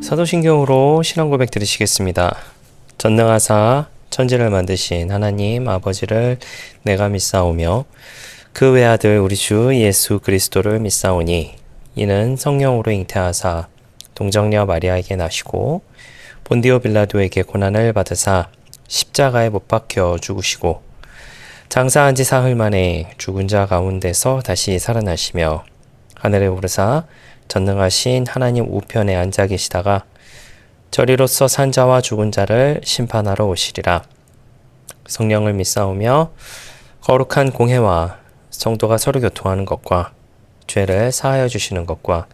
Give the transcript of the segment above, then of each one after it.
사도신경으로 신앙 고백 드리시겠습니다. 전능하사 천지를 만드신 하나님 아버지를 내가 믿사오며 그 외아들 우리 주 예수 그리스도를 믿사오니 이는 성령으로 잉태하사 동정녀 마리아에게 나시고 본디오 빌라도에게 고난을 받으사 십자가에 못 박혀 죽으시고 장사한 지 사흘 만에 죽은 자 가운데서 다시 살아나시며 하늘에 오르사 전능하신 하나님 우편에 앉아 계시다가 저리로서 산 자와 죽은 자를 심판하러 오시리라. 성령을 믿사오며 거룩한 공회와 성도가 서로 교통하는 것과 죄를 사하여 주시는 것과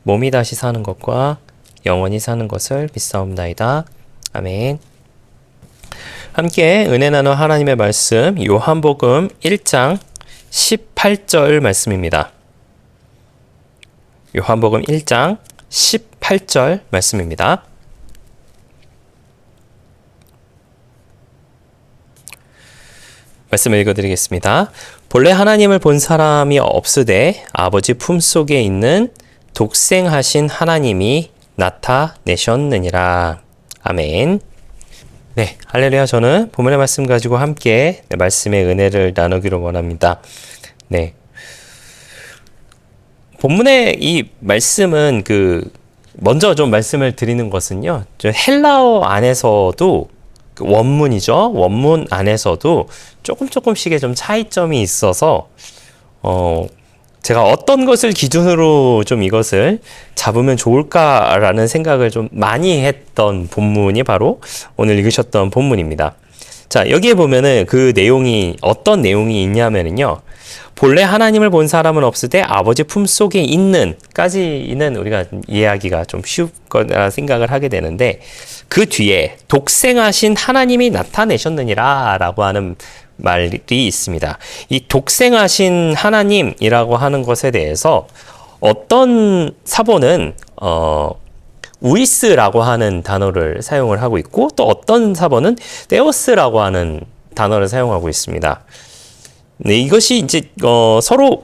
몸이 다시 사는 것과 영원히 사는 것을 믿사옵나이다. 아멘. 함께 은혜 나누 하나님의 말씀 요한복음 1장 18절 말씀입니다. 요한복음 1장 18절 말씀입니다. 말씀을 읽어드리겠습니다. 본래 하나님을 본 사람이 없으되 아버지 품속에 있는 독생하신 하나님이 나타내셨느니라. 아멘. 네, 할렐루야. 저는 본문의 말씀 가지고 함께 말씀의 은혜를 나누기를 원합니다. 네. 본문의 이 말씀은 먼저 좀 말씀을 드리는 것은요. 헬라어 안에서도 원문이죠. 원문 안에서도 조금씩의 좀 차이점이 있어서 제가 어떤 것을 기준으로 좀 이것을 잡으면 좋을까라는 생각을 좀 많이 했던 본문이 바로 오늘 읽으셨던 본문입니다. 자, 여기에 보면은 그 내용이 어떤 내용이 있냐면은요. 본래 하나님을 본 사람은 없으되 아버지 품속에 있는까지는 우리가 이해하기가 좀 쉬울 거라 생각을 하게 되는데 그 뒤에 독생하신 하나님이 나타내셨느니라 라고 하는 말이 있습니다. 이 독생하신 하나님이라고 하는 것에 대해서 어떤 사본은 우이스라고 하는 단어를 사용을 하고 있고 또 어떤 사본은 데오스라고 하는 단어를 사용하고 있습니다. 네, 이것이 이제 서로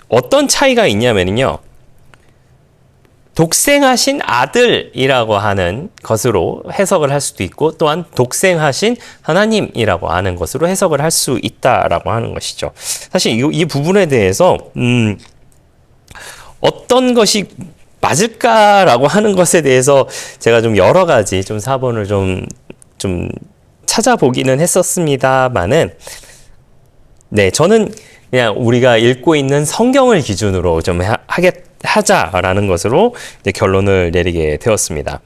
어떤 차이가 있냐면요. 독생하신 아들이라고 하는 것으로 해석을 할 수도 있고 또한 독생하신 하나님이라고 하는 것으로 해석을 할 수 있다라고 하는 것이죠. 사실 이 부분에 대해서 어떤 것이 맞을까라고 하는 것에 대해서 제가 좀 여러 가지 좀 사본을 좀 찾아보기는 했었습니다만은 네, 저는 그냥 우리가 읽고 있는 성경을 기준으로 좀 하자라는 것으로 이제 결론을 내리게 되었습니다.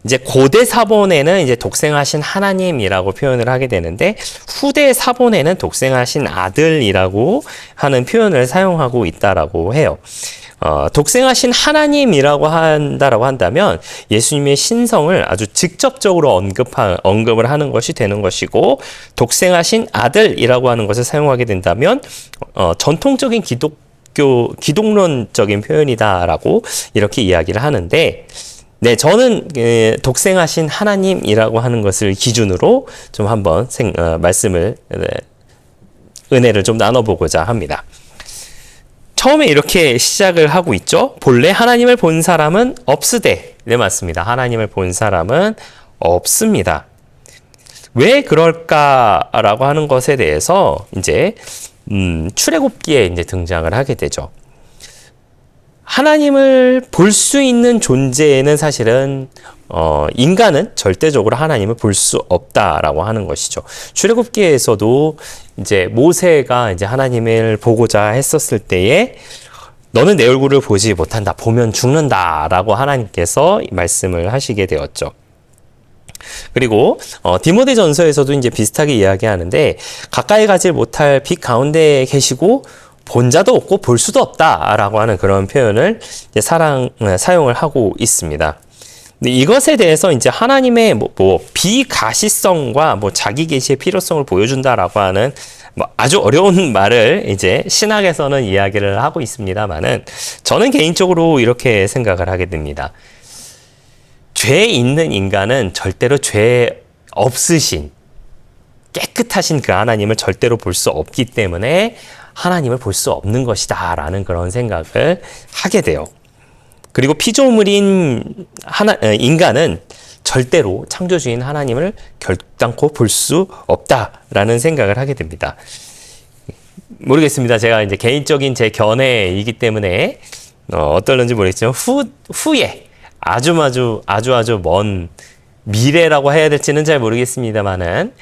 이제 고대 사본에는 이제 독생하신 하나님이라고 표현을 하게 되는데 후대 사본에는 독생하신 아들이라고 하는 표현을 사용하고 있다라고 해요. 독생하신 하나님이라고 한다면 예수님의 신성을 아주 직접적으로 언급을 하는 것이 되는 것이고 독생하신 아들이라고 하는 것을 사용하게 된다면 전통적인 기독론적인 표현이다라고 이렇게 이야기를 하는데 네, 저는 독생하신 하나님이라고 하는 것을 기준으로 좀 한번 말씀을 은혜를 좀 나눠보고자 합니다. 처음에 이렇게 시작을 하고 있죠. 본래 하나님을 본 사람은 없으되. 네, 맞습니다. 하나님을 본 사람은 없습니다. 왜 그럴까라고 하는 것에 대해서 이제 출애굽기에 이제 등장을 하게 되죠. 하나님을 볼 수 있는 존재는 사실은 인간은 절대적으로 하나님을 볼 수 없다라고 하는 것이죠. 출애굽기에서도 이제 모세가 이제 하나님을 보고자 했었을 때에 너는 내 얼굴을 보지 못한다. 보면 죽는다라고 하나님께서 말씀을 하시게 되었죠. 그리고 디모데전서에서도 이제 비슷하게 이야기하는데 가까이 가지 못할 빛 가운데 계시고 본 자도 없고 볼 수도 없다라고 하는 그런 표현을 이제 사용을 하고 있습니다. 근데 이것에 대해서 이제 하나님의 비가시성과 자기 계시의 필요성을 보여준다라고 하는 아주 어려운 말을 이제 신학에서는 이야기를 하고 있습니다만은 저는 개인적으로 이렇게 생각을 하게 됩니다. 죄 있는 인간은 절대로 죄 없으신 깨끗하신 그 하나님을 절대로 볼 수 없기 때문에 하나님을 볼 수 없는 것이다 라는 그런 생각을 하게 돼요. 그리고 피조물인 인간은 절대로 창조주인 하나님을 결단코 볼 수 없다라는 생각을 하게 됩니다. 모르겠습니다. 제가 이제 개인적인 제 견해이기 때문에 어떨런지 모르겠지만 후에 아주 먼 미래라고 해야 될지는 잘 모르겠습니다만은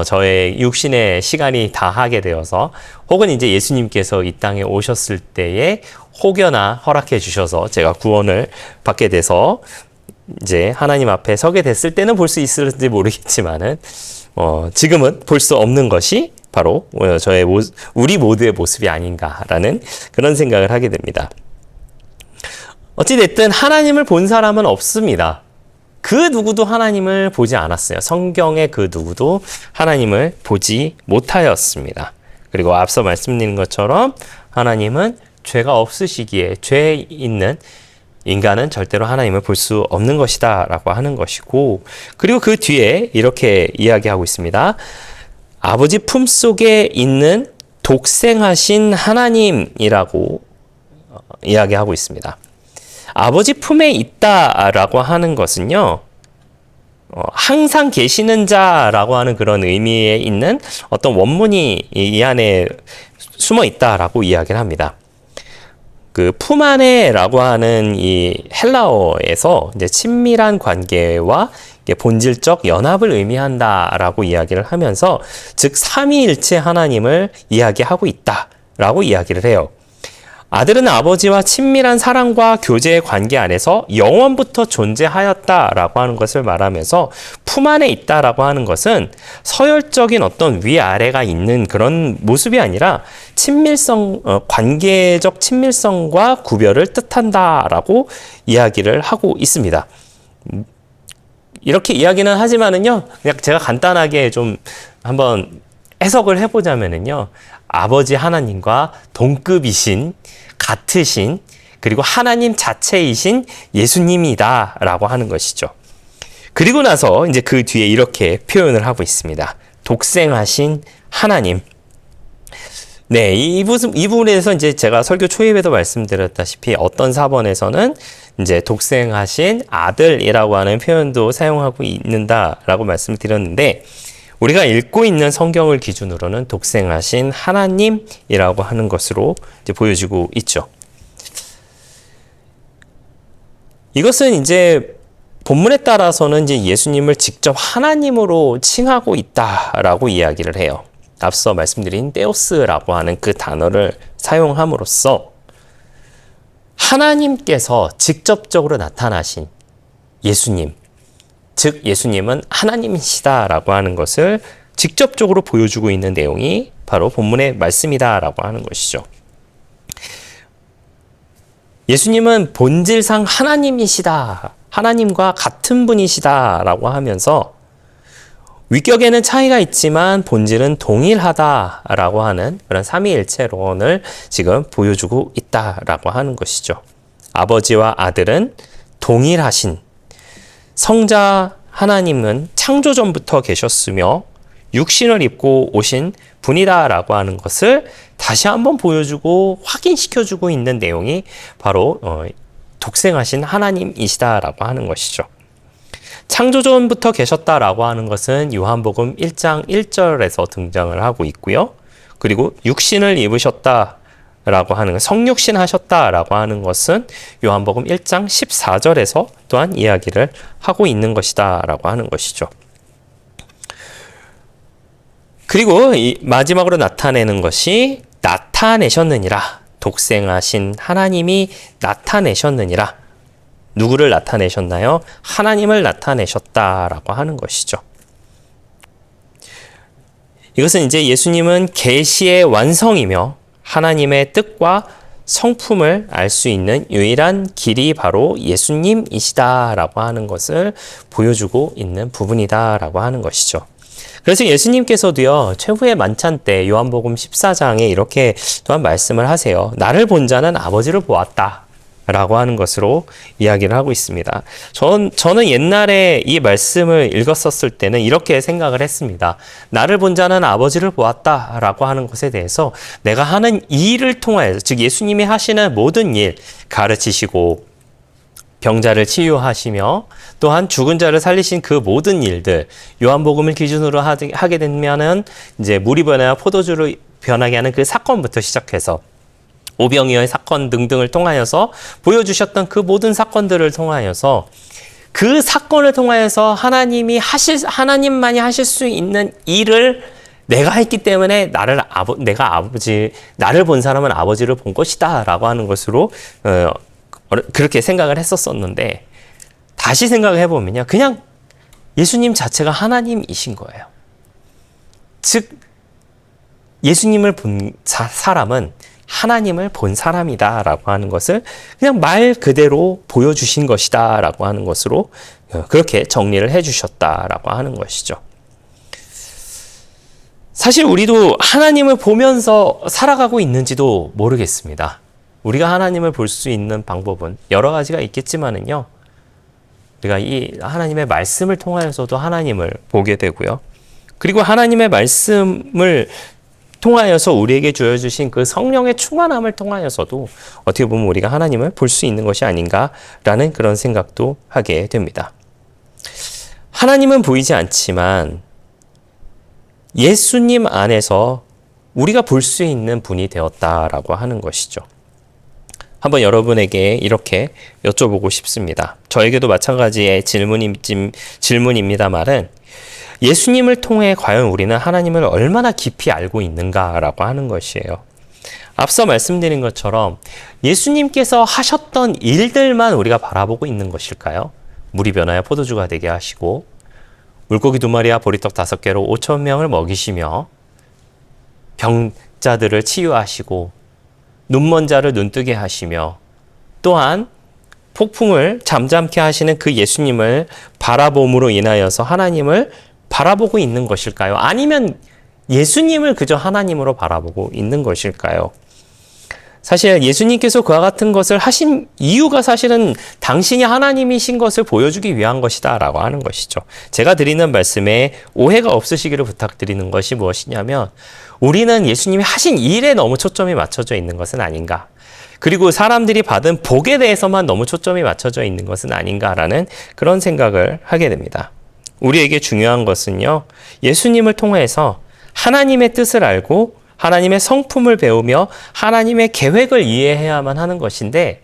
저의 육신의 시간이 다하게 되어서 혹은 이제 예수님께서 이 땅에 오셨을 때에 혹여나 허락해 주셔서 제가 구원을 받게 돼서 이제 하나님 앞에 서게 됐을 때는 볼 수 있을지 모르겠지만은 지금은 볼 수 없는 것이 바로 우리 모두의 모습이 아닌가라는 그런 생각을 하게 됩니다. 어찌됐든 하나님을 본 사람은 없습니다. 그 누구도 하나님을 보지 않았어요. 성경의 그 누구도 하나님을 보지 못하였습니다. 그리고 앞서 말씀드린 것처럼 하나님은 죄가 없으시기에 죄 있는 인간은 절대로 하나님을 볼 수 없는 것이다 라고 하는 것이고, 그리고 그 뒤에 이렇게 이야기하고 있습니다. 아버지 품속에 있는 독생하신 하나님이라고 이야기하고 있습니다. 아버지 품에 있다라고 하는 것은요, 항상 계시는 자라고 하는 그런 의미에 있는 어떤 원문이 이 안에 숨어 있다라고 이야기를 합니다. 그 품 안에라고 하는 이 헬라어에서 이제 친밀한 관계와 본질적 연합을 의미한다라고 이야기를 하면서, 즉 삼위일체 하나님을 이야기하고 있다라고 이야기를 해요. 아들은 아버지와 친밀한 사랑과 교제의 관계 안에서 영원부터 존재하였다라고 하는 것을 말하면서, 품 안에 있다라고 하는 것은 서열적인 어떤 위아래가 있는 그런 모습이 아니라 관계적 친밀성과 구별을 뜻한다라고 이야기를 하고 있습니다. 이렇게 이야기는 하지만은요, 그냥 제가 간단하게 좀 한번 해석을 해보자면은요, 아버지 하나님과 동급이신, 같으신, 그리고 하나님 자체이신 예수님이다 라고 하는 것이죠. 그리고 나서 이제 그 뒤에 이렇게 표현을 하고 있습니다. 독생하신 하나님. 네, 이 부분에 대해서 이제 제가 설교 초입에도 말씀드렸다시피 어떤 사본에서는 이제 독생하신 아들이라고 하는 표현도 사용하고 있는다라고 말씀을 드렸는데, 우리가 읽고 있는 성경을 기준으로는 독생하신 하나님이라고 하는 것으로 이제 보여지고 있죠. 이것은 이제 본문에 따라서는 이제 예수님을 직접 하나님으로 칭하고 있다라고 이야기를 해요. 앞서 말씀드린 데오스라고 하는 그 단어를 사용함으로써 하나님께서 직접적으로 나타나신 예수님, 즉 예수님은 하나님이시다라고 하는 것을 직접적으로 보여주고 있는 내용이 바로 본문의 말씀이다라고 하는 것이죠. 예수님은 본질상 하나님이시다, 하나님과 같은 분이시다라고 하면서 위격에는 차이가 있지만 본질은 동일하다라고 하는 그런 삼위일체론을 지금 보여주고 있다라고 하는 것이죠. 아버지와 아들은 동일하신, 성자 하나님은 창조 전부터 계셨으며 육신을 입고 오신 분이다라고 하는 것을 다시 한번 보여주고 확인시켜주고 있는 내용이 바로 독생하신 하나님이시다라고 하는 것이죠. 창조 전부터 계셨다라고 하는 것은 요한복음 1장 1절에서 등장을 하고 있고요. 그리고 육신을 입으셨다라고 하는, 성육신 하셨다라고 하는 것은 요한복음 1장 14절에서 또한 이야기를 하고 있는 것이다라고 하는 것이죠. 그리고 이 마지막으로 나타내는 것이 나타내셨느니라, 독생하신 하나님이 나타내셨느니라. 누구를 나타내셨나요? 하나님을 나타내셨다라고 하는 것이죠. 이것은 이제 예수님은 계시의 완성이며 하나님의 뜻과 성품을 알 수 있는 유일한 길이 바로 예수님이시다라고 하는 것을 보여주고 있는 부분이다라고 하는 것이죠. 그래서 예수님께서도요, 최후의 만찬 때 요한복음 14장에 이렇게 또한 말씀을 하세요. 나를 본 자는 아버지를 보았다 라고 하는 것으로 이야기를 하고 있습니다. 저는 옛날에 이 말씀을 읽었었을 때는 이렇게 생각을 했습니다. 나를 본 자는 아버지를 보았다 라고 하는 것에 대해서 내가 하는 일을 통하여서, 즉 예수님이 하시는 모든 일, 가르치시고 병자를 치유하시며 또한 죽은 자를 살리신 그 모든 일들, 요한복음을 기준으로 하게 되면은 이제 물이 변하여 포도주로 변하게 하는 그 사건부터 시작해서 오병이어의 사건 등등을 통하여서 보여주셨던 그 모든 사건들을 통하여서 그 사건을 통하여서 하나님만이 하실 수 있는 일을 내가 했기 때문에 나를 본 사람은 아버지를 본 것이다 라고 하는 것으로 그렇게 생각을 했었었는데, 다시 생각을 해보면요, 그냥 예수님 자체가 하나님이신 거예요. 즉 예수님을 본 사람은 하나님을 본 사람이다 라고 하는 것을 그냥 말 그대로 보여주신 것이다 라고 하는 것으로 그렇게 정리를 해주셨다 라고 하는 것이죠. 사실 우리도 하나님을 보면서 살아가고 있는지도 모르겠습니다. 우리가 하나님을 볼 수 있는 방법은 여러 가지가 있겠지만은요, 우리가 이 하나님의 말씀을 통하여서도 하나님을 보게 되고요, 그리고 하나님의 말씀을 통하여서 우리에게 주어주신 그 성령의 충만함을 통하여서도 어떻게 보면 우리가 하나님을 볼 수 있는 것이 아닌가라는 그런 생각도 하게 됩니다. 하나님은 보이지 않지만 예수님 안에서 우리가 볼 수 있는 분이 되었다라고 하는 것이죠. 한번 여러분에게 이렇게 여쭤보고 싶습니다. 저에게도 마찬가지의 질문입니다만은, 예수님을 통해 과연 우리는 하나님을 얼마나 깊이 알고 있는가라고 하는 것이에요. 앞서 말씀드린 것처럼 예수님께서 하셨던 일들만 우리가 바라보고 있는 것일까요? 물이 변하여 포도주가 되게 하시고, 물고기 2마리와 보리떡 5개로 5,000명을 먹이시며, 병자들을 치유하시고, 눈먼 자를 눈뜨게 하시며, 또한 폭풍을 잠잠케 하시는 그 예수님을 바라봄으로 인하여서 하나님을 바라보고 있는 것일까요? 아니면 예수님을 그저 하나님으로 바라보고 있는 것일까요? 사실 예수님께서 그와 같은 것을 하신 이유가 사실은 당신이 하나님이신 것을 보여주기 위한 것이다 라고 하는 것이죠. 제가 드리는 말씀에 오해가 없으시기를 부탁드리는 것이 무엇이냐면, 우리는 예수님이 하신 일에 너무 초점이 맞춰져 있는 것은 아닌가, 그리고 사람들이 받은 복에 대해서만 너무 초점이 맞춰져 있는 것은 아닌가라는 그런 생각을 하게 됩니다. 우리에게 중요한 것은요, 예수님을 통해서 하나님의 뜻을 알고 하나님의 성품을 배우며 하나님의 계획을 이해해야만 하는 것인데,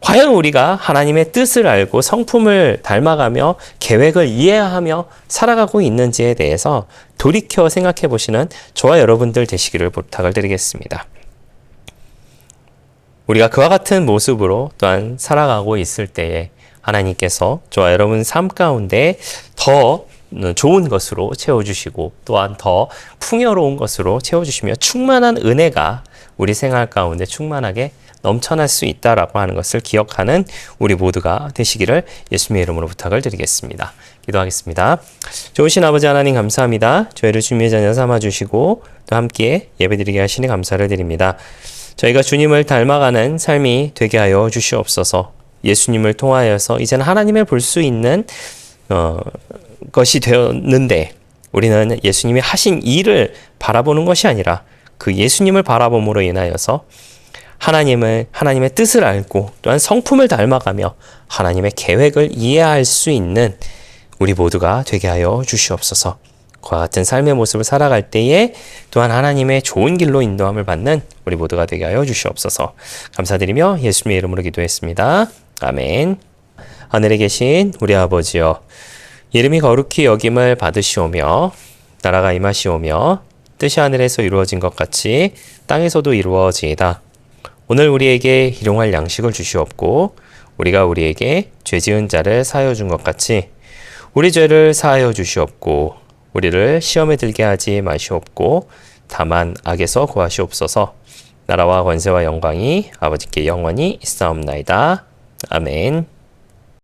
과연 우리가 하나님의 뜻을 알고 성품을 닮아가며 계획을 이해하며 살아가고 있는지에 대해서 돌이켜 생각해 보시는 저와 여러분들 되시기를 부탁을 드리겠습니다. 우리가 그와 같은 모습으로 또한 살아가고 있을 때에 하나님께서 저와 여러분 삶 가운데 더 좋은 것으로 채워주시고, 또한 더 풍요로운 것으로 채워주시며 충만한 은혜가 우리 생활 가운데 충만하게 넘쳐날 수 있다라고 하는 것을 기억하는 우리 모두가 되시기를 예수님의 이름으로 부탁을 드리겠습니다. 기도하겠습니다. 좋으신 아버지 하나님, 감사합니다. 저희를 주님의 자녀 삼아주시고 또 함께 예배드리게 하시니 감사를 드립니다. 저희가 주님을 닮아가는 삶이 되게 하여 주시옵소서. 예수님을 통하여서 이제는 하나님을 볼 수 있는 것이 되었는데, 우리는 예수님이 하신 일을 바라보는 것이 아니라 그 예수님을 바라봄으로 인하여서 하나님의 뜻을 알고 또한 성품을 닮아가며 하나님의 계획을 이해할 수 있는 우리 모두가 되게 하여 주시옵소서. 그와 같은 삶의 모습을 살아갈 때에 또한 하나님의 좋은 길로 인도함을 받는 우리 모두가 되게 하여 주시옵소서. 감사드리며 예수님의 이름으로 기도했습니다. 아멘. 하늘에 계신 우리 아버지여, 이름이 거룩히 여김을 받으시오며 나라가 임하시오며 뜻이 하늘에서 이루어진 것 같이 땅에서도 이루어지이다. 오늘 우리에게 일용할 양식을 주시옵고, 우리가 우리에게 죄 지은 자를 사하여 준 것 같이 우리 죄를 사하여 주시옵고, 우리를 시험에 들게 하지 마시옵고 다만 악에서 구하시옵소서. 나라와 권세와 영광이 아버지께 영원히 있사옵나이다. 아멘.